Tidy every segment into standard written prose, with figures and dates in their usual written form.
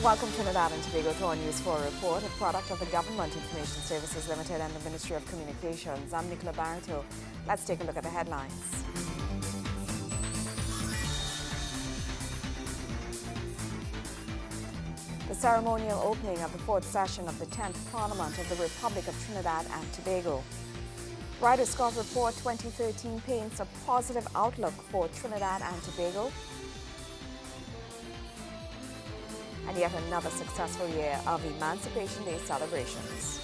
Welcome Trinidad and Tobago to our News 4 report, a product of the Government Information Services Limited and the Ministry of Communications. I'm Nicola Barreto. Let's take a look at the headlines. The ceremonial opening of the fourth session of the 10th Parliament of the Republic of Trinidad and Tobago. Ryder Scott Report 2013 paints a positive outlook for Trinidad and Tobago. And yet another successful year of Emancipation Day celebrations.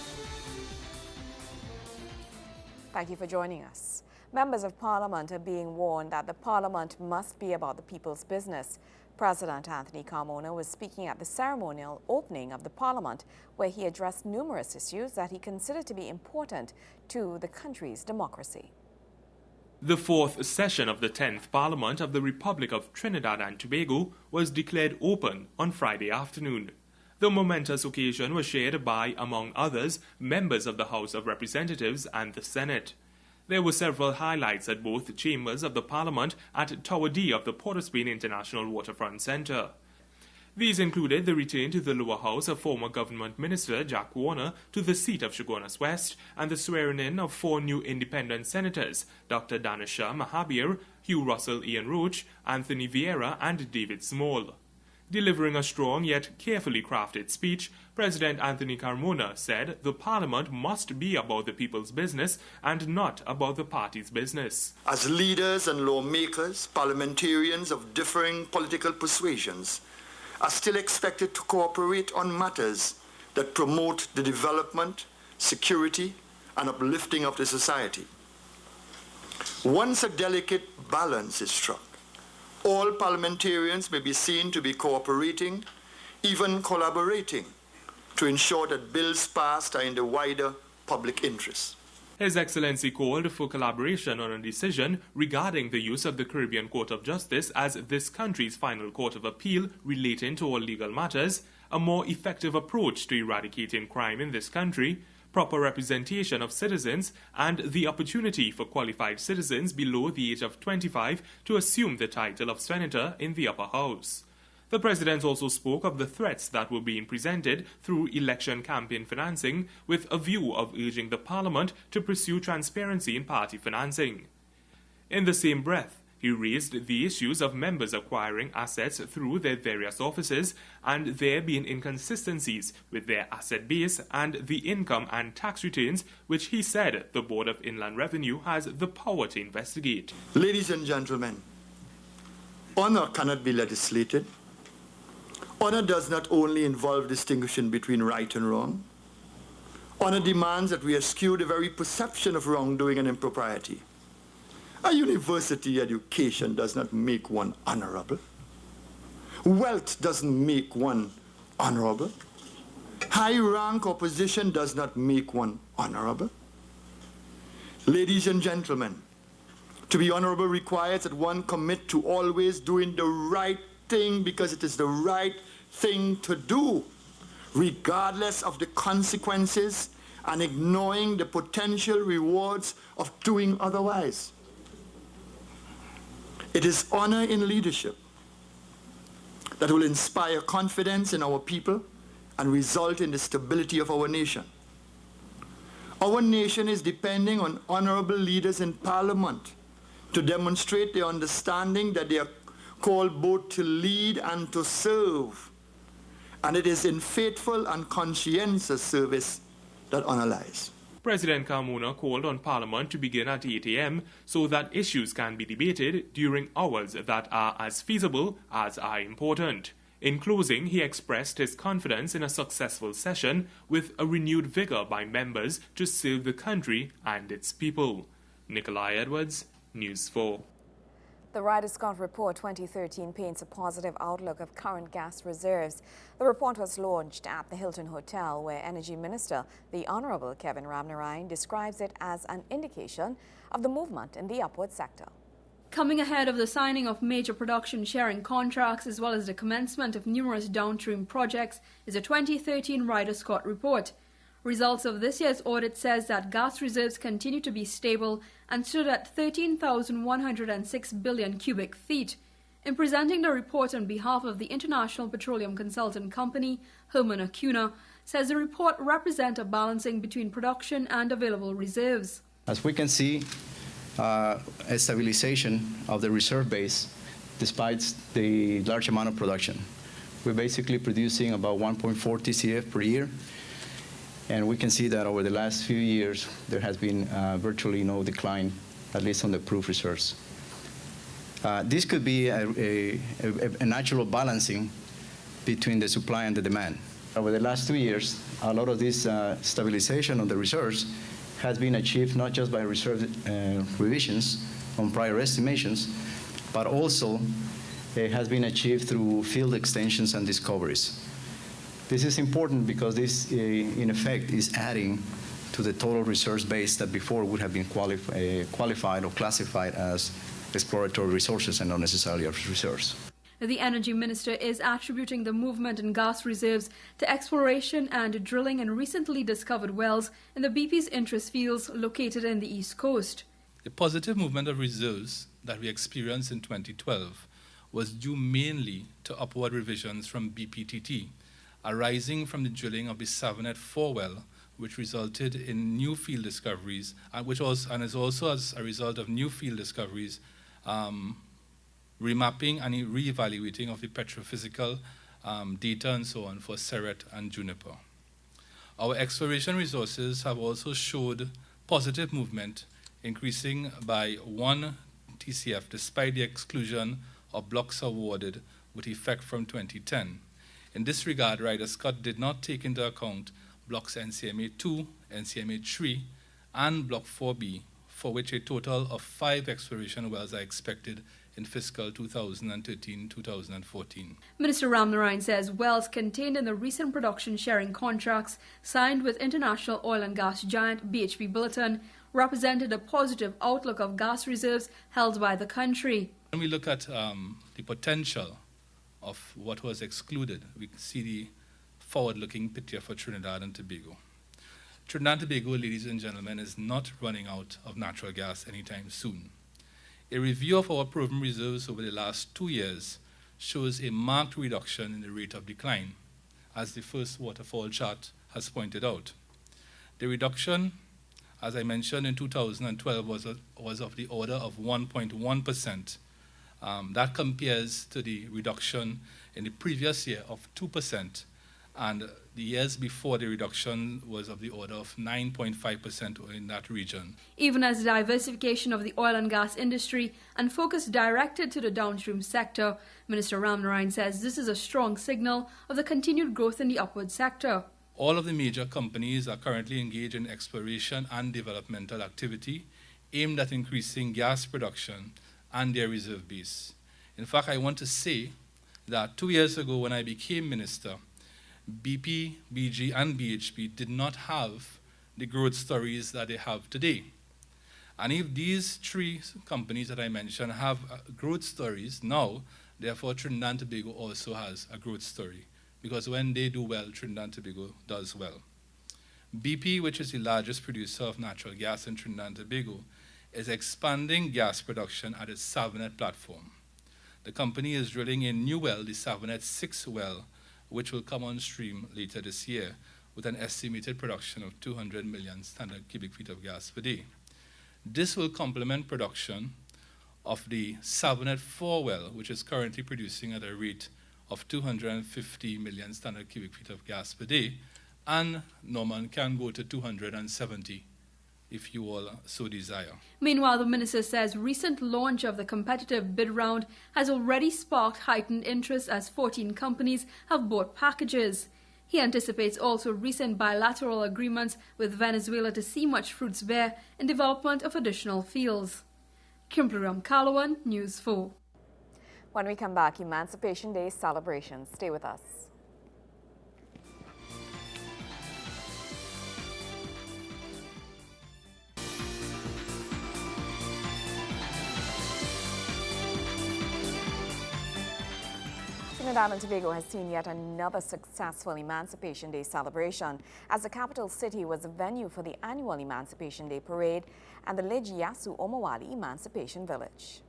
Thank you for joining us. Members of Parliament are being warned that the Parliament must be about the people's business. President Anthony Carmona was speaking at the ceremonial opening of the Parliament, where he addressed numerous issues that he considered to be important to the country's democracy. The fourth session of the 10th Parliament of the Republic of Trinidad and Tobago was declared open on Friday afternoon. The momentous occasion was shared by, among others, members of the House of Representatives and the Senate. There were several highlights at both chambers of the Parliament at Tower D of the Port of Spain International Waterfront Centre. These included the return to the lower house of former government minister Jack Warner to the seat of Chaguanas West and the swearing-in of 4 new independent senators, Dr. Danisha Mahabir, Hugh Russell Ian Roach, Anthony Vieira and David Small. Delivering a strong yet carefully crafted speech, President Anthony Carmona said the Parliament must be about the people's business and not about the party's business. As leaders and lawmakers, parliamentarians of differing political persuasions are still expected to cooperate on matters that promote the development, security, and uplifting of the society. Once a delicate balance is struck, all parliamentarians may be seen to be cooperating, even collaborating, to ensure that bills passed are in the wider public interest. His Excellency called for collaboration on a decision regarding the use of the Caribbean Court of Justice as this country's final court of appeal relating to all legal matters, a more effective approach to eradicating crime in this country, proper representation of citizens, and the opportunity for qualified citizens below the age of 25 to assume the title of senator in the upper house. The President also spoke of the threats that were being presented through election campaign financing with a view of urging the Parliament to pursue transparency in party financing. In the same breath, he raised the issues of members acquiring assets through their various offices and there being inconsistencies with their asset base and the income and tax returns, which he said the Board of Inland Revenue has the power to investigate. Ladies and gentlemen, honor cannot be legislated. Honor does not only involve distinguishing between right and wrong. Honor demands that we eschew the very perception of wrongdoing and impropriety. A university education does not make one honorable. Wealth doesn't make one honorable. High rank or position does not make one honorable. Ladies and gentlemen, to be honorable requires that one commit to always doing the right thing because it is the right thing to do, regardless of the consequences and ignoring the potential rewards of doing otherwise. It is honor in leadership that will inspire confidence in our people and result in the stability of our nation. Our nation is depending on honorable leaders in Parliament to demonstrate their understanding that they are called both to lead and to serve. And it is in faithful and conscientious service that honor lies. President Carmona called on Parliament to begin at 8 a.m. so that issues can be debated during hours that are as feasible as are important. In closing, he expressed his confidence in a successful session with a renewed vigor by members to serve the country and its people. Nikolai Edwards, News 4. The Ryder Scott Report 2013 paints a positive outlook of current gas reserves. The report was launched at the Hilton Hotel, where Energy Minister, the Honorable Kevin Ramnarine, describes it as an indication of the movement in the upward sector. Coming ahead of the signing of major production sharing contracts as well as the commencement of numerous downstream projects is a 2013 Ryder Scott Report. Results of this year's audit says that gas reserves continue to be stable and stood at 13,106 billion cubic feet. In presenting the report on behalf of the International Petroleum Consultant Company, Herman Acuna says the report represents a balancing between production and available reserves. As we can see, a stabilization of the reserve base despite the large amount of production. We're basically producing about 1.4 TCF per year, and we can see that over the last few years there has been virtually no decline, at least on the proved reserves. This could be a natural balancing between the supply and the demand. Over the last 2 years, a lot of this stabilization of the reserves has been achieved not just by reserve revisions on prior estimations, but also it has been achieved through field extensions and discoveries. This is important because this, in effect, is adding to the total resource base that before would have been qualified or classified as exploratory resources and not necessarily as reserves. The Energy Minister is attributing the movement in gas reserves to exploration and drilling in recently discovered wells in the BP's interest fields located in the East Coast. The positive movement of reserves that we experienced in 2012 was due mainly to upward revisions from BPTT, arising from the drilling of the Savinet 4 well, which resulted in new field discoveries, and is also as a result of new field discoveries, remapping and re-evaluating of the petrophysical data and so on for Seret and Juniper. Our exploration resources have also showed positive movement, increasing by 1 TCF despite the exclusion of blocks awarded with effect from 2010. In this regard, Ryder Scott did not take into account blocks NCMA 2, NCMA 3, and Block 4B, for which a total of 5 exploration wells are expected in fiscal 2013-2014. Minister Ramnarayan says wells contained in the recent production sharing contracts signed with international oil and gas giant BHP Billiton represented a positive outlook of gas reserves held by the country. When we look at the potential of what was excluded, we see the forward-looking picture for Trinidad and Tobago. Trinidad and Tobago, ladies and gentlemen, is not running out of natural gas anytime soon. A review of our proven reserves over the last 2 years shows a marked reduction in the rate of decline, as the first waterfall chart has pointed out. The reduction, as I mentioned, in 2012 was of the order of 1.1%. That compares to the reduction in the previous year of 2%, and the years before the reduction was of the order of 9.5% in that region. Even as diversification of the oil and gas industry and focus directed to the downstream sector, Minister Ramnarayan says this is a strong signal of the continued growth in the upward sector. All of the major companies are currently engaged in exploration and developmental activity aimed at increasing gas production and their reserve base. In fact, I want to say that 2 years ago when I became minister, BP, BG, and BHP did not have the growth stories that they have today. And if these 3 companies that I mentioned have growth stories now, therefore Trinidad and Tobago also has a growth story. Because when they do well, Trinidad and Tobago does well. BP, which is the largest producer of natural gas in Trinidad and Tobago, is expanding gas production at its Savinet platform. The company is drilling a new well, the Savinet 6 well, which will come on stream later this year with an estimated production of 200 million standard cubic feet of gas per day. This will complement production of the Savinet 4 well, which is currently producing at a rate of 250 million standard cubic feet of gas per day, and Norman can go to 270 if you all so desire. Meanwhile, the minister says recent launch of the competitive bid round has already sparked heightened interest as 14 companies have bought packages. He anticipates also recent bilateral agreements with Venezuela to see much fruits bear in development of additional fields. Kimberly Ramkalawan, News 4. When we come back, Emancipation Day celebrations. Stay with us. Trinidad and Tobago has seen yet another successful Emancipation Day celebration as the capital city was a venue for the annual Emancipation Day Parade and the Lij Yasu Omawali Emancipation Village.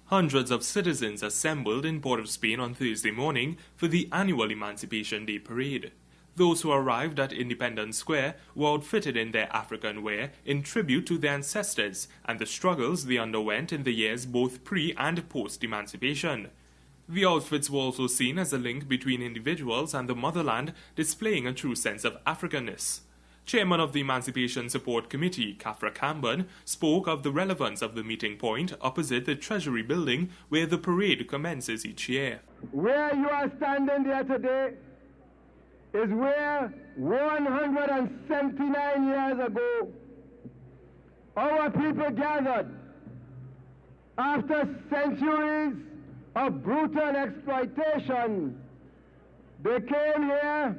Hundreds of citizens assembled in Port of Spain on Thursday morning for the annual Emancipation Day Parade. Those who arrived at Independence Square were outfitted in their African wear in tribute to their ancestors and the struggles they underwent in the years both pre- and post-emancipation. The outfits were also seen as a link between individuals and the motherland, displaying a true sense of Africanness. Chairman of the Emancipation Support Committee, Kafra Camban, spoke of the relevance of the meeting point opposite the Treasury building where the parade commences each year. Where you are standing there today is where 179 years ago our people gathered after centuries of brutal exploitation. They came here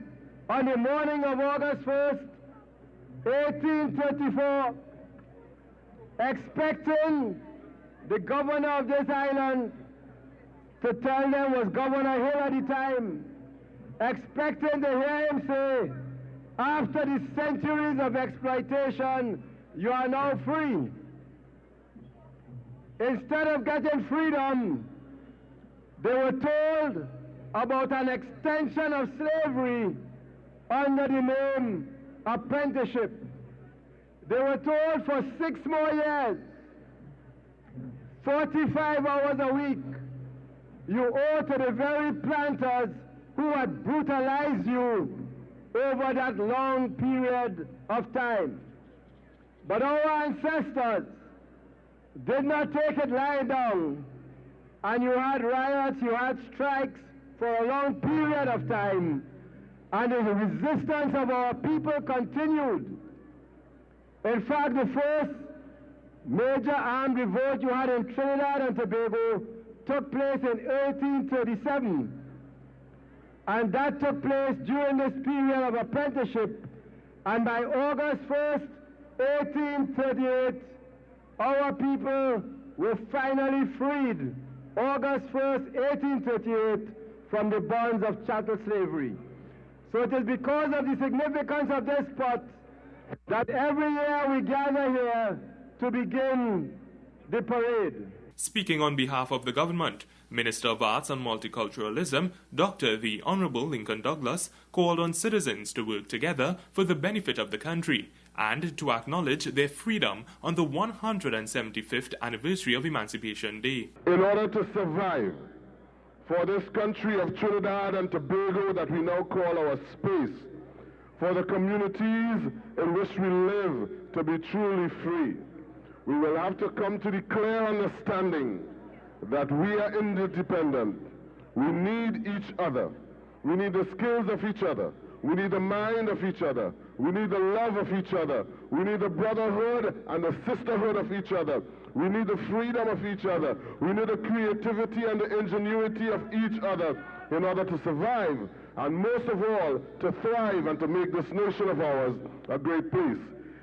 on the morning of August 1st, 1834, expecting the governor of this island to tell them, was Governor Hill at the time, expecting to hear him say, after the centuries of exploitation, you are now free. Instead of getting freedom, they were told about an extension of slavery under the name apprenticeship. They were told for 6 more years, 45 hours a week, you owe to the very planters who had brutalized you over that long period of time. But our ancestors did not take it lying down, and you had riots, you had strikes for a long period of time, and the resistance of our people continued. In fact, the first major armed revolt you had in Trinidad and Tobago took place in 1837. And that took place during this period of apprenticeship. And by August 1st, 1838, our people were finally freed. August 1st, 1838, from the bonds of chattel slavery. So it is because of the significance of this spot that every year we gather here to begin the parade. Speaking on behalf of the government, Minister of Arts and Multiculturalism, Dr. the Honourable Lincoln Douglas, called on citizens to work together for the benefit of the country and to acknowledge their freedom on the 175th anniversary of Emancipation Day. In order to survive, for this country of Trinidad and Tobago that we now call our space, for the communities in which we live to be truly free, we will have to come to the clear understanding that we are interdependent. We need each other. We need the skills of each other. We need the mind of each other. We need the love of each other. We need the brotherhood and the sisterhood of each other. We need the freedom of each other. We need the creativity and the ingenuity of each other in order to survive, and most of all, to thrive and to make this nation of ours a great place.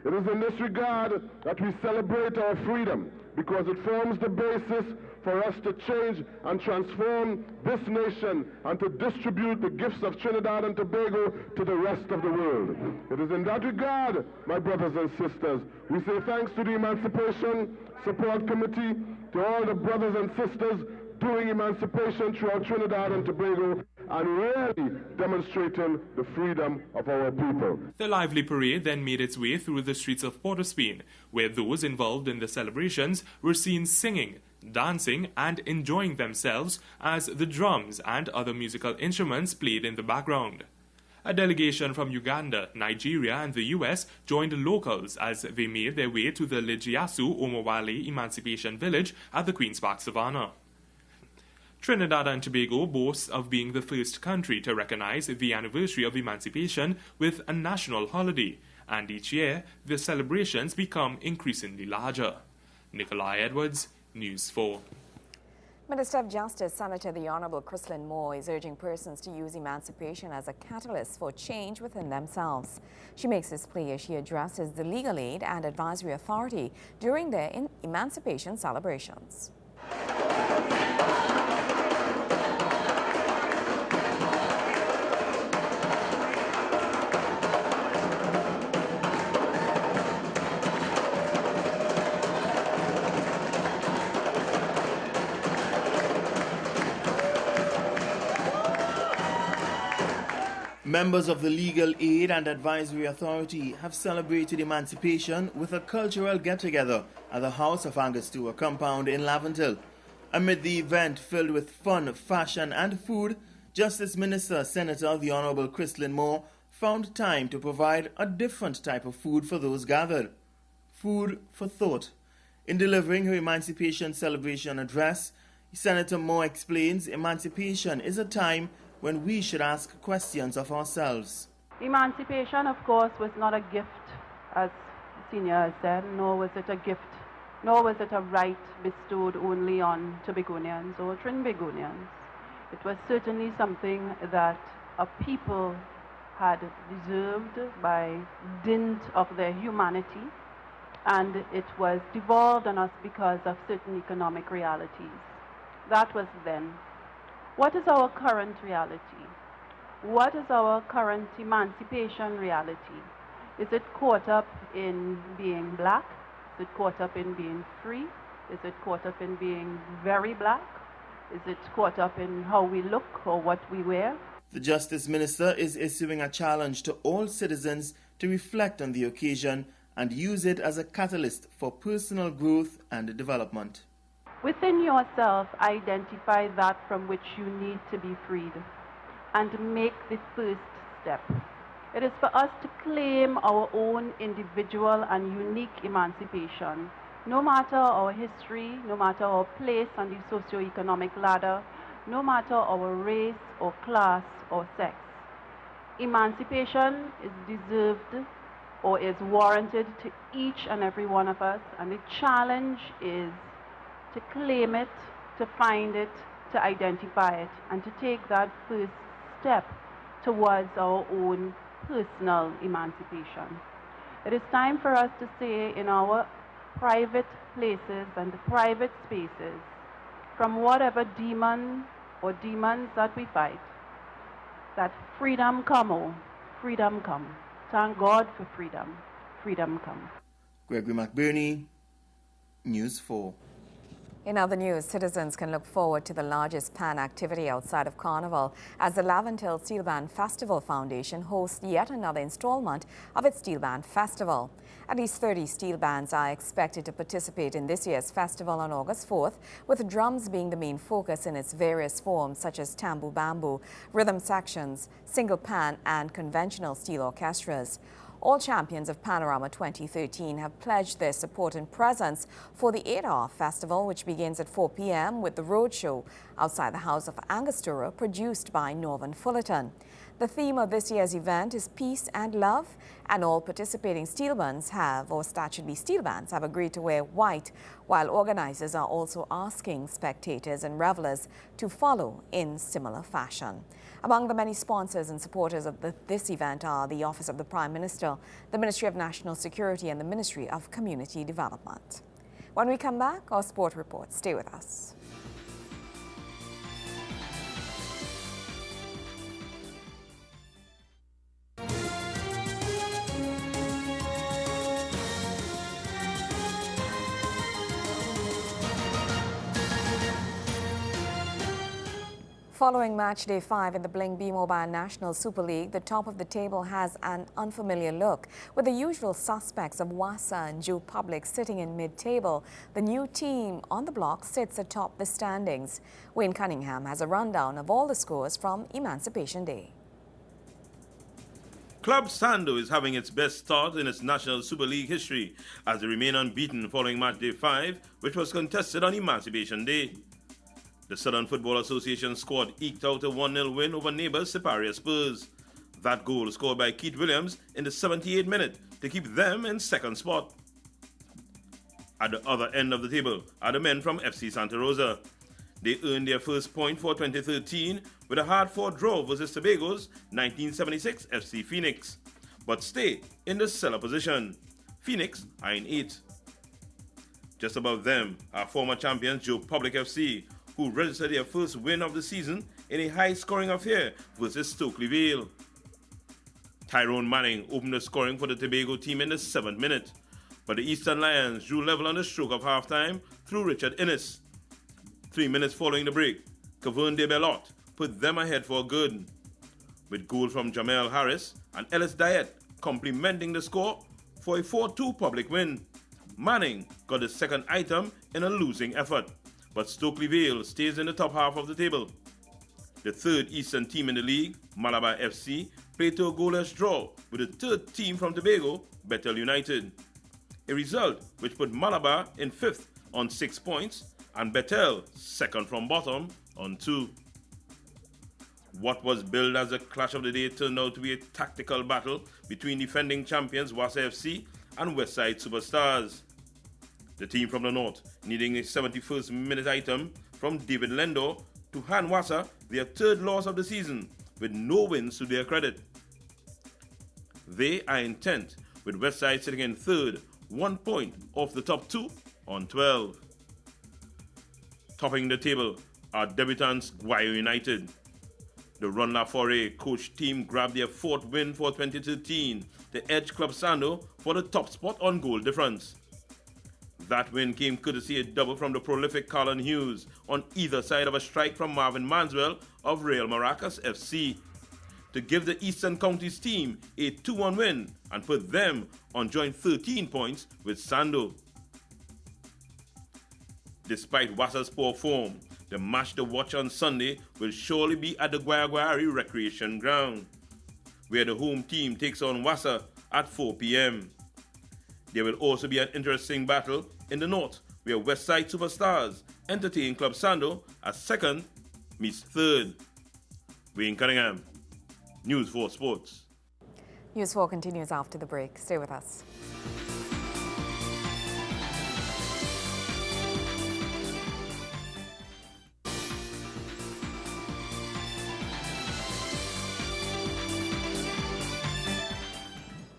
It is in this regard that we celebrate our freedom, because it forms the basis for us to change and transform this nation and to distribute the gifts of Trinidad and Tobago to the rest of the world. It is in that regard, my brothers and sisters, we say thanks to the Emancipation Support Committee, to all the brothers and sisters doing emancipation throughout Trinidad and Tobago, and really demonstrating the freedom of our people. The lively parade then made its way through the streets of Port of Spain, where those involved in the celebrations were seen singing, dancing and enjoying themselves as the drums and other musical instruments played in the background. A delegation from Uganda, Nigeria and the US joined locals as they made their way to the Lijiasu Omowale Emancipation Village at the Queen's Park Savannah. Trinidad and Tobago boasts of being the first country to recognize the anniversary of emancipation with a national holiday, and each year the celebrations become increasingly larger. Nikolai Edwards, News 4. Minister of Justice, Senator the Honourable Chrislyn Moore, is urging persons to use emancipation as a catalyst for change within themselves. She makes this plea as she addresses the Legal Aid and Advisory Authority during their emancipation celebrations. Members of the Legal Aid and Advisory Authority have celebrated emancipation with a cultural get-together at the House of Angostura compound in Laventille. Amid the event filled with fun, fashion and food, Justice Minister Senator the Honourable Christlyn Moore found time to provide a different type of food for those gathered. Food for thought. In delivering her emancipation celebration address, Senator Moore explains emancipation is a time when we should ask questions of ourselves. Emancipation, of course, was not a gift, as Senior has said, nor was it a gift, nor was it a right bestowed only on Tobagonians or Trinbagonians. It was certainly something that a people had deserved by dint of their humanity, and it was devolved on us because of certain economic realities. That was then. What is our current reality? What is our current emancipation reality? Is it caught up in being black? Is it caught up in being free? Is it caught up in being very black? Is it caught up in how we look or what we wear? The Justice Minister is issuing a challenge to all citizens to reflect on the occasion and use it as a catalyst for personal growth and development. Within yourself, identify that from which you need to be freed and make the first step. It is for us to claim our own individual and unique emancipation, no matter our history, no matter our place on the socio-economic ladder, no matter our race or class or sex. Emancipation is deserved or is warranted to each and every one of us, and the challenge is to claim it, to find it, to identify it, and to take that first step towards our own personal emancipation. It is time for us to say in our private places and private spaces, from whatever demon or demons that we fight, that freedom come, oh, freedom come. Thank God for freedom. Freedom come. Gregory McBurney, News 4. In other news, citizens can look forward to the largest pan activity outside of Carnival as the Laventille Steel Band Festival Foundation hosts yet another installment of its Steel Band Festival. At least 30 steel bands are expected to participate in this year's festival on August 4th, with drums being the main focus in its various forms such as tambu bamboo, rhythm sections, single pan and conventional steel orchestras. All champions of Panorama 2013 have pledged their support and presence for the 8-hour festival, which begins at 4 p.m. with the roadshow outside the House of Angostura, produced by Norman Fullerton. The theme of this year's event is peace and love, and all participating steel bands have agreed to wear white, while organizers are also asking spectators and revelers to follow in similar fashion. Among the many sponsors and supporters of this event are the Office of the Prime Minister, the Ministry of National Security and the Ministry of Community Development. When we come back, our sport report. Stay with us. Following match day 5 in the Bling B Mobile National Super League, the top of the table has an unfamiliar look. With the usual suspects of Wassa and Joe Public sitting in mid-table, the new team on the block sits atop the standings. Wayne Cunningham has a rundown of all the scores from Emancipation Day. Club Sando is having its best start in its National Super League history as they remain unbeaten following match day 5, which was contested on Emancipation Day. The Southern Football Association squad eked out a 1-0 win over neighbours Siparia Spurs. That goal scored by Keith Williams in the 78th minute to keep them in second spot. At the other end of the table are the men from FC Santa Rosa. They earned their first point for 2013 with a hard-fought draw versus Tobago's 1976 FC Phoenix, but stay in the cellar position. Phoenix are in 8th. Just above them are former champions Joe Public FC, who registered their first win of the season in a high-scoring affair versus Stokely Vale. Tyrone Manning opened the scoring for the Tobago team in the 7th minute, but the Eastern Lions drew level on the stroke of halftime through Richard Innes. 3 minutes following the break, Cavern de Bellotte put them ahead for good. with goals from Jamel Harris and Ellis Diet complementing the score for a 4-2 public win. Manning got the second item in a losing effort, but Stokely Vale stays in the top half of the table. The third Eastern team in the league, Malabar FC, played to a goalless draw with the third team from Tobago, Bethel United. A result which put Malabar in 5th on 6 points and Bethel second from bottom on 2. What was billed as a clash of the day turned out to be a tactical battle between defending champions Wassa FC and Westside Superstars. The team from the north needing a 71st minute item from David Lendor to hand Wassa their third loss of the season with no wins to their credit. They are in 10th with Westside sitting in 3rd, 1 point off the top 2 on 12. Topping the table are debutants Guayo United. The Run La Forêt coach team grabbed their 4th win for 2013 to edge Club Sando for the top spot on goal difference. That win came courtesy a double from the prolific Colin Hughes on either side of a strike from Marvin Manswell of Real Maracas FC to give the Eastern Counties team a 2-1 win and put them on joint 13 points with Sando. Despite Wassa's poor form, the match to watch on Sunday will surely be at the Guayaguari Recreation Ground, where the home team takes on Wassa at 4 p.m. There will also be an interesting battle in the north, where Westside Superstars entertain Club Sando as 2nd meets 3rd. Wayne Cunningham, News 4 Sports. News 4 continues after the break. Stay with us.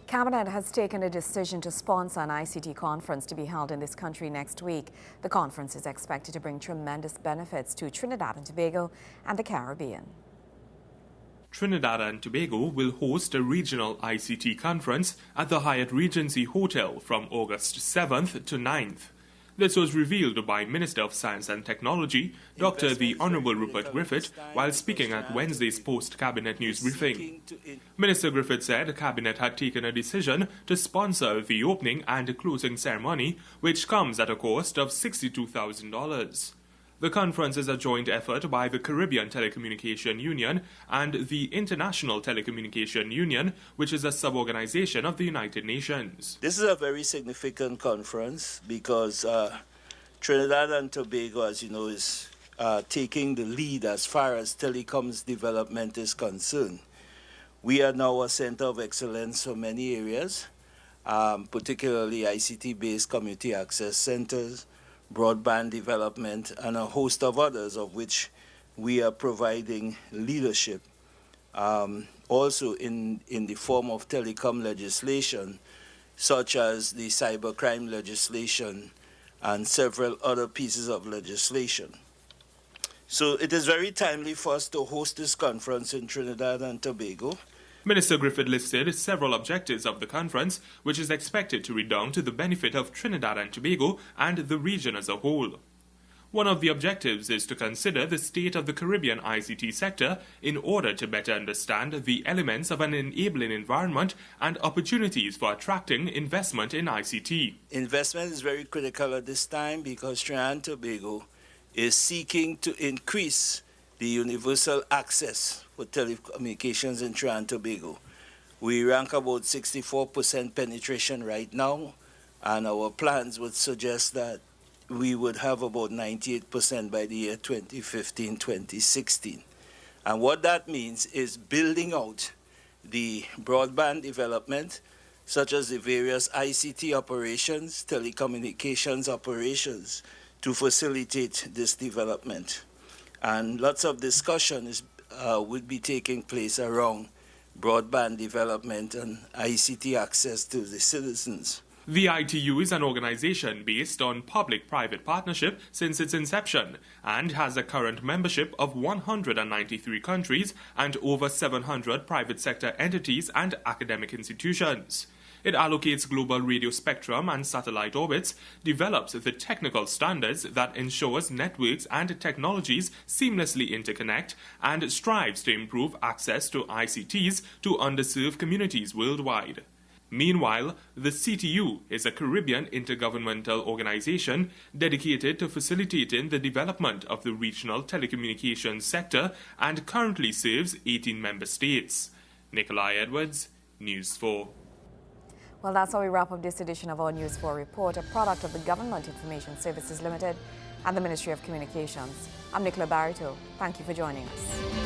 Cabinet has taken a decision to sponsor an ICT conference to be held in this country next week. The conference is expected to bring tremendous benefits to Trinidad and Tobago and the Caribbean. Trinidad and Tobago will host a regional ICT conference at the Hyatt Regency Hotel from August 7th to 9th. This was revealed by Minister of Science and Technology, Dr. the Honourable Rupert Griffith, while speaking at Wednesday's post-Cabinet news briefing. Minister Griffith said the Cabinet had taken a decision to sponsor the opening and closing ceremony, which comes at a cost of $62,000. The conference is a joint effort by the Caribbean Telecommunication Union and the International Telecommunication Union, which is a sub-organization of the United Nations. This is a very significant conference because Trinidad and Tobago, as you know, is taking the lead as far as telecoms development is concerned. We are now a center of excellence for many areas, particularly ICT-based community access centers, broadband development, and a host of others of which we are providing leadership. Also in the form of telecom legislation, such as the cybercrime legislation and several other pieces of legislation. So it is very timely for us to host this conference in Trinidad and Tobago. Minister Griffith listed several objectives of the conference, which is expected to redound to the benefit of Trinidad and Tobago and the region as a whole. One of the objectives is to consider the state of the Caribbean ICT sector in order to better understand the elements of an enabling environment and opportunities for attracting investment in ICT. Investment is very critical at this time because Trinidad and Tobago is seeking to increase the universal access for telecommunications in Trinidad and Tobago. We rank about 64% penetration right now, and our plans would suggest that we would have about 98% by the year 2015-2016. And what that means is building out the broadband development, such as the various ICT operations, telecommunications operations, to facilitate this development. And lots of discussion would be taking place around broadband development and ICT access to the citizens. The ITU is an organization based on public-private partnership since its inception and has a current membership of 193 countries and over 700 private sector entities and academic institutions. It allocates global radio spectrum and satellite orbits, develops the technical standards that ensures networks and technologies seamlessly interconnect, and strives to improve access to ICTs to underserved communities worldwide. Meanwhile, the CTU is a Caribbean intergovernmental organization dedicated to facilitating the development of the regional telecommunications sector and currently serves 18 member states. Nikolai Edwards, News 4. Well, that's how we wrap up this edition of our News 4 report, a product of the Government Information Services Limited and the Ministry of Communications. I'm Nicola Barito. Thank you for joining us.